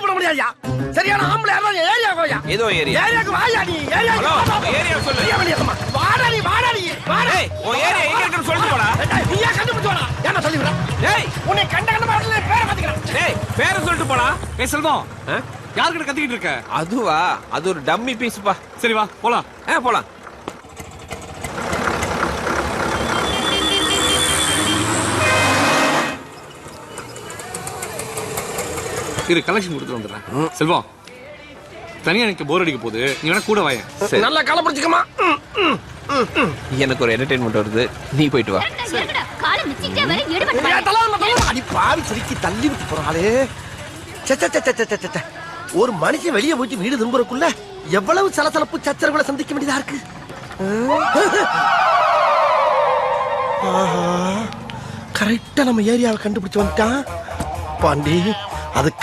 போட முடியாதுயா. சரியான ஆம்பளை யாரா ஏரியா கோயா. ஏதோ ஏரியா. ஏரியாக்கு வாயா நீ. ஏரியா. ஏரியா சொல்லு. வாடா நீ வாடா நீ. வாடா. ஏய் உன் ஏரியா எங்க இருக்குன்னு சொல்லிட்டு போடா. நீயா கண்டுபிடிச்சு வாடா. என்ன சொல்லி விட. டேய் உன்னை கண்ட மாடல பேரை மாத்திக்கிறேன். டேய் பேரை சொல்லிட்டு போடா. ஏய் செல்வம், யார்கிட்ட கத்திக்கிட்டு இருக்க? அதுவா அது ஒரு டம்மி பீஸ்ப்பா. சரி வா போலாம். போலாம். இரு கலெக்ஷன் கொடுத்து வந்துடுறேன். செல்வம், தனியா எனக்கு போர் அடிக்க போகுது, நீ வேணா கூட வாயேன். நல்லா களை பிடிச்சுக்கமா. எனக்கு ஒரு என்டர்டைன்மெண்ட் வருது, நீ போயிட்டு வா. அடி பாவி சிரிக்கி தள்ளி விட்டு போறாளே. ஒரு மனுஷன் வெளியே போயிட்டு வீடு திரும்புறக்குள்ள எவ்வளவு சலசலப்பு சச்சரவுகளை சந்திக்க வேண்டியதா இருக்கு. கரெக்டா நம்ம ஏரியாவை கண்டுபிடிச்சு வந்துட்டான் பாண்டி. அது